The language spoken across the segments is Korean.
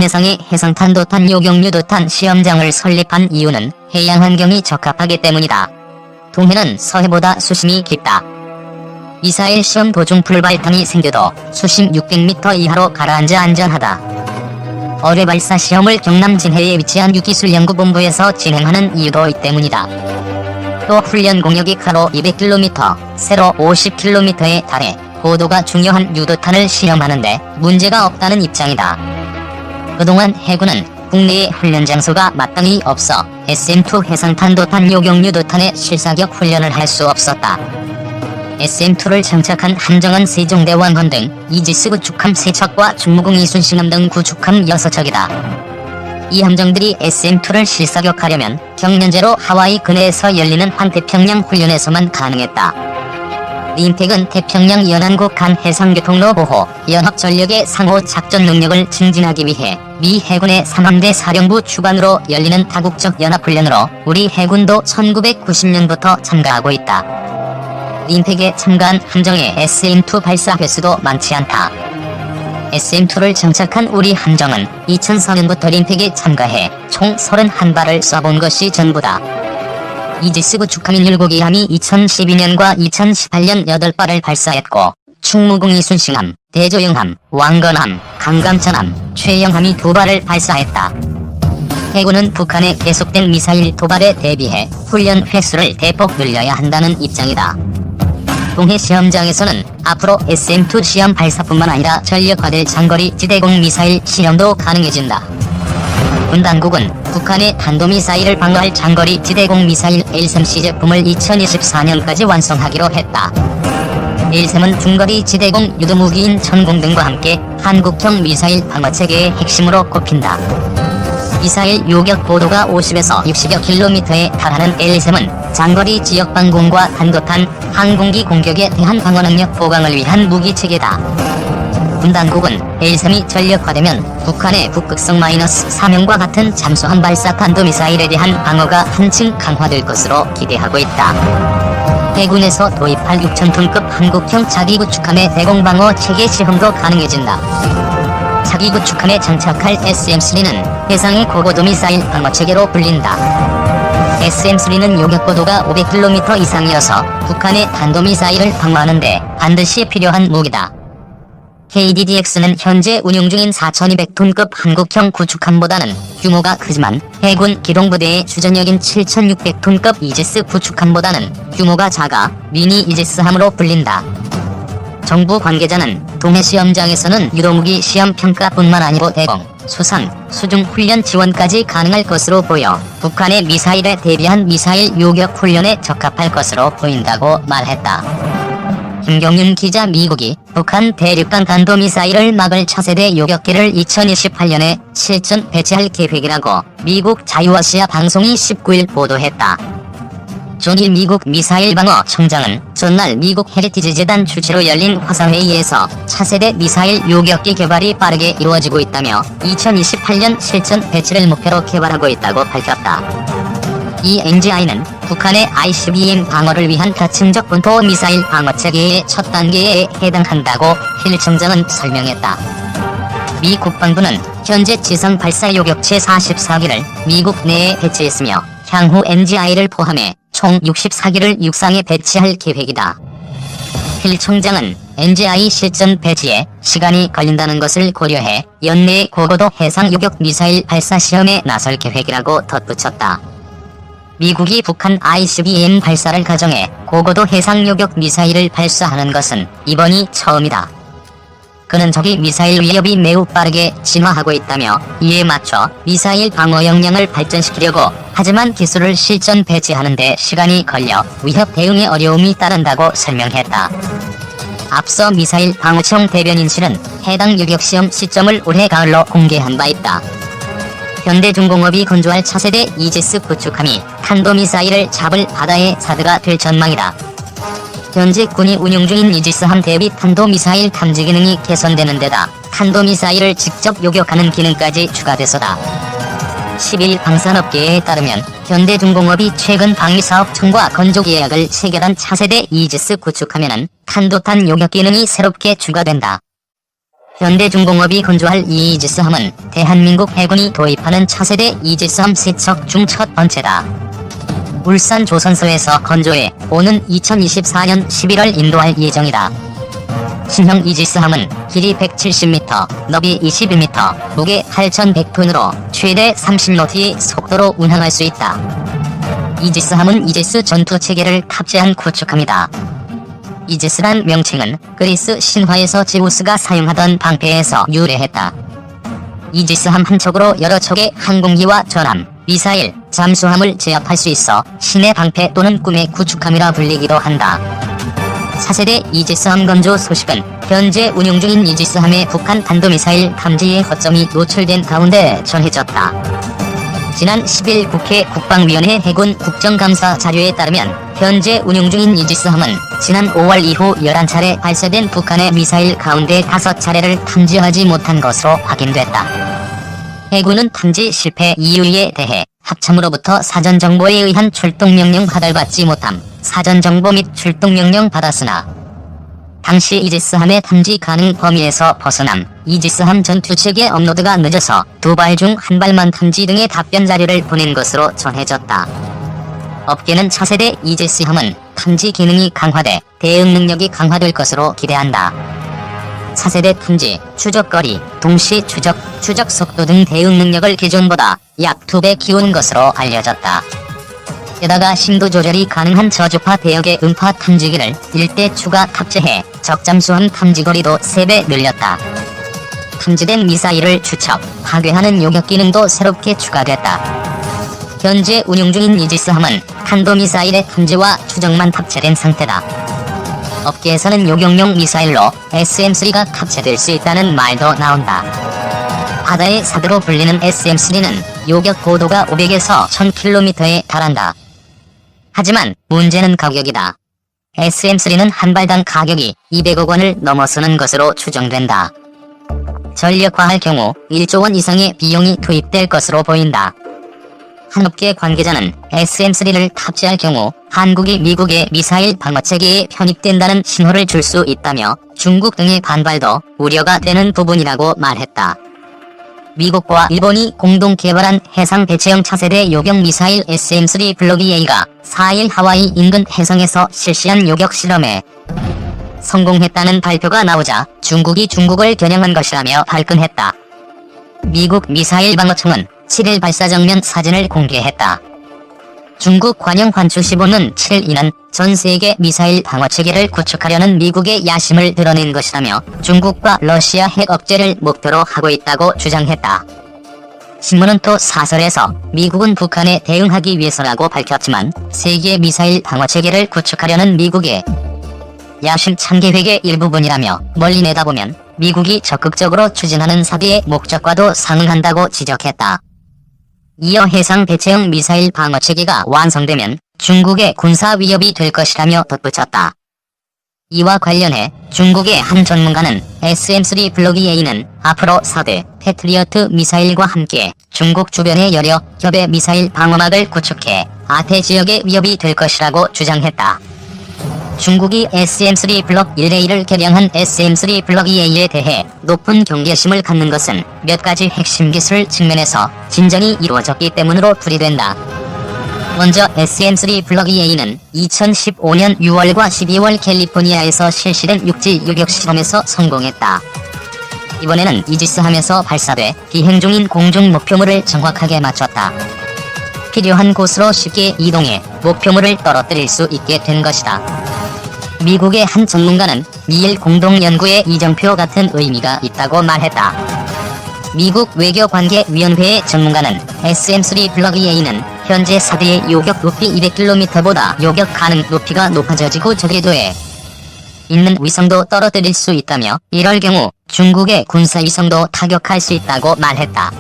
해상에 해상탄도탄 요격유도탄 시험장을 설립한 이유는 해양 환경이 적합하기 때문이다. 동해는 서해보다 수심이 깊다. 미사일 시험 도중 불발탄이 생겨도 수심 600m 이하로 가라앉아 안전하다. 어뢰 발사 시험을 경남 진해에 위치한 유기술연구본부에서 진행하는 이유도 이 때문이다. 또 훈련 공역이 가로 200km, 세로 50km에 달해 고도가 중요한 유도탄을 시험하는데 문제가 없다는 입장이다. 그동안 해군은 국내에 훈련 장소가 마땅히 없어 SM-2 해상탄도탄 요격유도탄의 실사격 훈련을 할 수 없었다. SM-2를 장착한 함정은 세종대왕건 등 이지스 구축함 3척과 중무공 이순신함 등 구축함 6척이다. 이 함정들이 SM-2를 실사격하려면 경연제로 하와이 근해에서 열리는 환태평양 훈련에서만 가능했다. 림팩은 태평양 연안국 간 해상교통로 보호, 연합전력의 상호 작전 능력을 증진하기 위해 미 해군의 3함대 사령부 주관으로 열리는 다국적 연합훈련으로 우리 해군도 1990년부터 참가하고 있다. 림팩에 참가한 함정의 SM-2 발사 횟수도 많지 않다. SM-2를 장착한 우리 함정은 2004년부터 림팩에 참가해 총 31발을 쏴본 것이 전부다. 이지스 구축함인 율곡이함이 2012년과 2018년 8발을 발사했고 충무공 이순신함, 대조영함, 왕건함, 강감천함, 최영함이 2발을 발사했다. 해군은 북한의 계속된 미사일 도발에 대비해 훈련 횟수를 대폭 늘려야 한다는 입장이다. 동해 시험장에서는 앞으로 SM-2 시험 발사뿐만 아니라 전력화될 장거리 지대공 미사일 실험도 가능해진다. 군 당국은 북한의 탄도미사일을 방어할 장거리 지대공 미사일 LSAM-C 제품을 2024년까지 완성하기로 했다. LSAM은 중거리 지대공 유도무기인 천공등과 함께 한국형 미사일 방어체계의 핵심으로 꼽힌다. 미사일 요격 고도가 50에서 60여 킬로미터에 달하는 LSAM은 장거리 지역방공과 탄도탄, 항공기 공격에 대한 방어 능력 보강을 위한 무기체계다. 군 당국은 LSAM이 전력화되면 북한의 북극성 -4명과 같은 잠수함 발사 탄도미사일에 대한 방어가 한층 강화될 것으로 기대하고 있다. 해군에서 도입할 6,000톤급 한국형 자기구축함의 대공방어 체계 시험도 가능해진다. 자기구축함에 장착할 SM-3는 해상의 고고도 미사일 방어체계로 불린다. SM-3는 요격고도가 500km 이상이어서 북한의 탄도미사일을 방어하는데 반드시 필요한 무기다. KDDX는 현재 운용 중인 4,200톤급 한국형 구축함보다는 규모가 크지만 해군 기동부대의 주전역인 7,600톤급 이지스 구축함보다는 규모가 작아 미니 이지스함으로 불린다. 정부 관계자는 동해 시험장에서는 유도무기 시험 평가뿐만 아니고 대공, 수상, 수중 훈련 지원까지 가능할 것으로 보여 북한의 미사일에 대비한 미사일 요격 훈련에 적합할 것으로 보인다고 말했다. 김경윤 기자 미국이 북한 대륙간 탄도미사일을 막을 차세대 요격기를 2028년에 실전 배치할 계획이라고 미국 자유아시아 방송이 19일 보도했다. 존 미국 미사일 방어 청장은 전날 미국 헤리티지 재단 주최로 열린 화상회의에서 차세대 미사일 요격기 개발이 빠르게 이루어지고 있다며 2028년 실전 배치를 목표로 개발하고 있다고 밝혔다. 이 NGI는 북한의 ICBM 방어를 위한 다층적 본토 미사일 방어체계의 첫 단계에 해당한다고 힐 청장은 설명했다. 미 국방부는 현재 지상 발사 요격체 44기를 미국 내에 배치했으며 향후 NGI를 포함해 총 64기를 육상에 배치할 계획이다. 힐 청장은 NGI 실전 배치에 시간이 걸린다는 것을 고려해 연내에 고고도 해상 요격 미사일 발사 시험에 나설 계획이라고 덧붙였다. 미국이 북한 ICBM 발사를 가정해 고고도 해상 요격 미사일을 발사하는 것은 이번이 처음이다. 그는 적이 미사일 위협이 매우 빠르게 진화하고 있다며 이에 맞춰 미사일 방어 역량을 발전시키려고 하지만 기술을 실전 배치하는 데 시간이 걸려 위협 대응에 어려움이 따른다고 설명했다. 앞서 미사일 방어청 대변인실은 해당 요격시험 시점을 올해 가을로 공개한 바 있다. 현대중공업이 건조할 차세대 이지스 구축함이 탄도미사일을 잡을 바다의 사드가 될 전망이다. 현재 군이 운용 중인 이지스함 대비 탄도미사일 탐지 기능이 개선되는 데다 탄도미사일을 직접 요격하는 기능까지 추가돼서다. 10일 방산업계에 따르면 현대중공업이 최근 방위사업청과 건조 계약을 체결한 차세대 이지스 구축함에는 탄도탄 요격 기능이 새롭게 추가된다. 현대중공업이 건조할 이 이지스함은 대한민국 해군이 도입하는 차세대 이지스함 세척 중 첫 번째다. 울산 조선소에서 건조해 오는 2024년 11월 인도할 예정이다. 신형 이지스함은 길이 170m, 너비 21m, 무게 8,100톤으로 최대 30노트의 속도로 운항할 수 있다. 이지스함은 이지스 전투체계를 탑재한 구축함이다. 이지스란 명칭은 그리스 신화에서 제우스가 사용하던 방패에서 유래했다. 이지스함 한 척으로 여러 척의 항공기와 전함, 미사일, 잠수함을 제압할 수 있어 신의 방패 또는 꿈의 구축함이라 불리기도 한다. 차세대 이지스함 건조 소식은 현재 운용 중인 이지스함의 북한 탄도미사일 탐지의 허점이 노출된 가운데 전해졌다. 지난 10일 국회 국방위원회 해군 국정감사 자료에 따르면 현재 운용 중인 이지스함은 지난 5월 이후 11차례 발사된 북한의 미사일 가운데 5차례를 탐지하지 못한 것으로 확인됐다. 해군은 탐지 실패 이유에 대해 합참으로부터 사전정보에 의한 출동명령 하달받지 못함, 사전정보 및 출동명령 받았으나 당시 이지스함의 탐지 가능 범위에서 벗어남, 이지스함 전투체계 업로드가 늦어서 2발 중 1발만 탐지 등의 답변 자료를 보낸 것으로 전해졌다. 업계는 차세대 이지스함은 탐지 기능이 강화돼 대응 능력이 강화될 것으로 기대한다. 차세대 탐지, 추적거리, 동시 추적 속도 등 대응 능력을 기존보다 약 2배 키운 것으로 알려졌다. 게다가 심도 조절이 가능한 저주파 대역의 음파 탐지기를 1대 추가 탑재해 적잠수함 탐지거리도 3배 늘렸다. 탐지된 미사일을 추적, 파괴하는 요격 기능도 새롭게 추가됐다. 현재 운용 중인 이지스함은 탄도미사일의 탐지와 추적만 탑재된 상태다. 업계에서는 요격용 미사일로 SM-3가 탑재될 수 있다는 말도 나온다. 바다의 사드로 불리는 SM-3는 요격 고도가 500에서 1000km에 달한다. 하지만 문제는 가격이다. SM-3는 한 발당 가격이 200억 원을 넘어서는 것으로 추정된다. 전력화할 경우 1조 원 이상의 비용이 투입될 것으로 보인다. 한 업계 관계자는 SM-3를 탑재할 경우 한국이 미국의 미사일 방어체계에 편입된다는 신호를 줄 수 있다며 중국 등의 반발도 우려가 되는 부분이라고 말했다. 미국과 일본이 공동 개발한 해상 대체형 차세대 요격 미사일 SM-3 블록 A가 4일 하와이 인근 해상에서 실시한 요격 실험에 성공했다는 발표가 나오자 중국이 중국을 겨냥한 것이라며 발끈했다. 미국 미사일 방어청은 7일 발사 정면 사진을 공개했다. 중국 관영 환추15는 7일 이는 전 세계 미사일 방어체계를 구축하려는 미국의 야심을 드러낸 것이라며 중국과 러시아 핵 억제를 목표로 하고 있다고 주장했다. 신문은 또 사설에서 미국은 북한에 대응하기 위해서라고 밝혔지만 세계 미사일 방어체계를 구축하려는 미국의 야심 참계획의 일부분이라며 멀리 내다보면 미국이 적극적으로 추진하는 사비의 목적과도 상응한다고 지적했다. 이어 해상 대체형 미사일 방어체계가 완성되면 중국의 군사 위협이 될 것이라며 덧붙였다. 이와 관련해 중국의 한 전문가는 SM-3 블록 A는 앞으로 서드, 패트리어트 미사일과 함께 중국 주변의 여러 겹의 미사일 방어막을 구축해 아태 지역의 위협이 될 것이라고 주장했다. 중국이 SM-3 블록 1A를 개량한 SM-3 블록 2A에 대해 높은 경계심을 갖는 것은 몇 가지 핵심 기술 측면에서 진전이 이루어졌기 때문으로 풀이된다. 먼저 SM-3 블록 2A는 2015년 6월과 12월 캘리포니아에서 실시된 육지 요격 실험에서 성공했다. 이번에는 이지스함에서 발사돼 비행 중인 공중 목표물을 정확하게 맞췄다. 필요한 곳으로 쉽게 이동해 목표물을 떨어뜨릴 수 있게 된 것이다. 미국의 한 전문가는 미일 공동연구에 이정표 같은 의미가 있다고 말했다. 미국 외교관계위원회의 전문가는 SM-3 블록 A는 현재 사드의 요격 높이 200km보다 요격 가능 높이가 높아져지고 저궤도에 있는 위성도 떨어뜨릴 수 있다며 이럴 경우 중국의 군사위성도 타격할 수 있다고 말했다.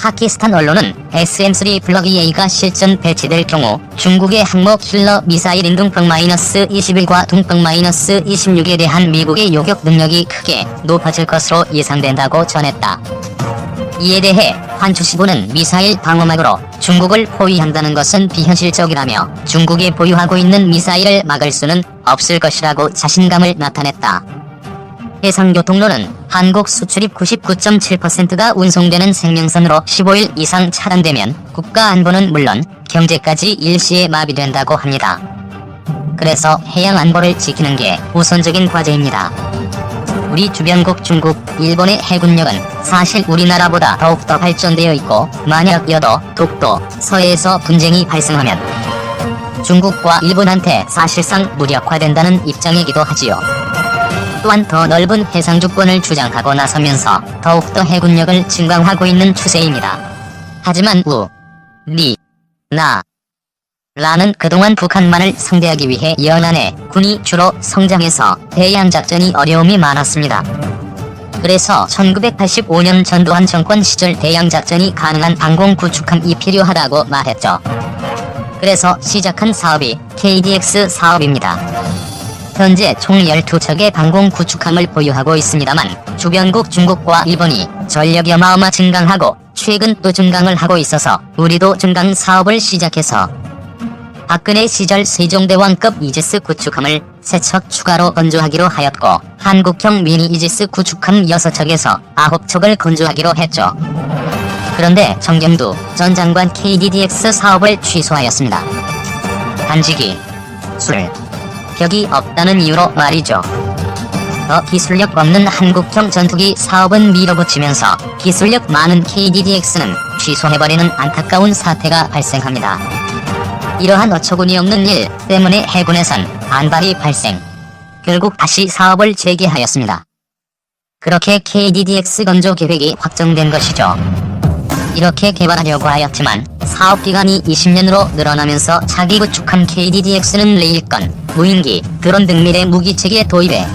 파키스탄 언론은 SM-3 블록 A가 실전 배치될 경우 중국의 항모 킬러 미사일인 둥펑-21과 둥펑-26에 대한 미국의 요격 능력이 크게 높아질 것으로 예상된다고 전했다. 이에 대해 환추15는 미사일 방어막으로 중국을 포위한다는 것은 비현실적이라며 중국이 보유하고 있는 미사일을 막을 수는 없을 것이라고 자신감을 나타냈다. 해상교통로는 한국 수출입 99.7%가 운송되는 생명선으로 15일 이상 차단되면 국가안보는 물론 경제까지 일시에 마비된다고 합니다. 그래서 해양안보를 지키는 게 우선적인 과제입니다. 우리 주변국 중국, 일본의 해군력은 사실 우리나라보다 더욱더 발전되어 있고, 만약 여도, 독도, 서해에서 분쟁이 발생하면 중국과 일본한테 사실상 무력화된다는 입장이기도 하지요. 또한 더 넓은 해상주권을 주장하고 나서면서 더욱더 해군력을 증강하고 있는 추세입니다. 하지만 우, 리, 나, 라는 그동안 북한만을 상대하기 위해 연안에 군이 주로 성장해서 대양작전이 어려움이 많았습니다. 그래서 1985년 전두환 정권 시절 대양작전이 가능한 방공 구축함이 필요하다고 말했죠. 그래서 시작한 사업이 KDX 사업입니다. 현재 총 12척의 방공 구축함을 보유하고 있습니다만 주변국 중국과 일본이 전력이 어마어마 증강하고 최근 또 증강을 하고 있어서 우리도 증강 사업을 시작해서 박근혜 시절 세종대왕급 이지스 구축함을 3척 추가로 건조하기로 하였고, 한국형 미니 이지스 구축함 6척에서 9척을 건조하기로 했죠. 그런데 정경두 전 장관 KDDX 사업을 취소하였습니다. 단지 격이 없다는 이유로 말이죠. 더 기술력 없는 한국형 전투기 사업은 밀어붙이면서 기술력 많은 KDDX는 취소해버리는 안타까운 사태가 발생합니다. 이러한 어처구니 없는 일 때문에 해군에선 반발이 발생. 결국 다시 사업을 재개하였습니다. 그렇게 KDDX 건조 계획이 확정된 것이죠. 이렇게 개발하려고 하였지만 사업기간이 20년으로 늘어나면서 차기 구축한 KDDX는 레일건, 무인기, 드론 등 미래 무기체계 도입에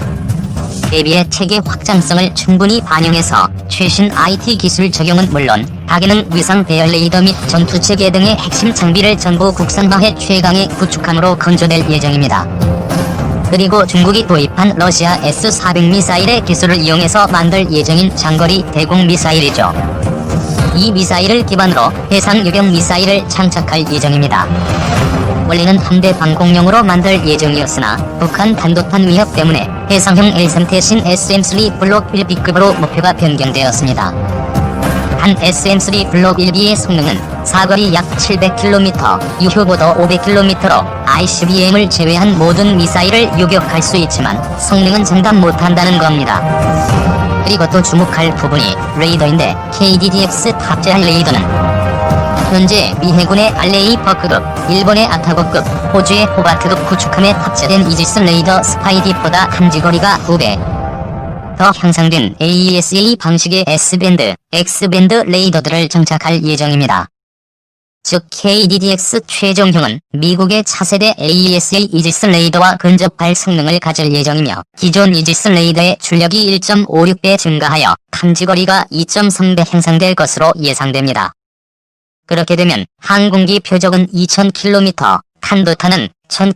대비해 체계 확장성을 충분히 반영해서 최신 IT 기술 적용은 물론 다기능 위상 배열 레이더 및 전투체계 등의 핵심 장비를 전부 국산화해 최강의 구축함으로 건조될 예정입니다. 그리고 중국이 도입한 러시아 S-400 미사일의 기술을 이용해서 만들 예정인 장거리 대공 미사일이죠. 이 미사일을 기반으로 해상 유격 미사일을 장착할 예정입니다. 원래는 함대 방공용으로 만들 예정이었으나 북한 단도탄 위협 때문에 해상형 L3 대신 SM3 블록 1B급으로 목표가 변경되었습니다. 한 SM3 블록 1B의 성능은 사거리 약 700km, 유효고도 500km로 ICBM을 제외한 모든 미사일을 요격할 수 있지만 성능은 장담 못한다는 겁니다. 그리고 또 주목할 부분이 레이더인데 KDDX 탑재한 레이더는 현재 미 해군의 알레이버급, 일본의 아타고급, 호주의 호바트급 구축함에 탑재된 이지스 레이더 스파이디보다 탐지거리가 2배 더 향상된 AESA 방식의 S밴드, X밴드 레이더들을 장착할 예정입니다. 즉 KDDX 최종형은 미국의 차세대 AESA 이지스 레이더와 근접할 성능을 가질 예정이며 기존 이지스 레이더의 출력이 1.56배 증가하여 탐지거리가 2.3배 향상될 것으로 예상됩니다. 그렇게 되면 항공기 표적은 2000km, 탄도탄은 1000km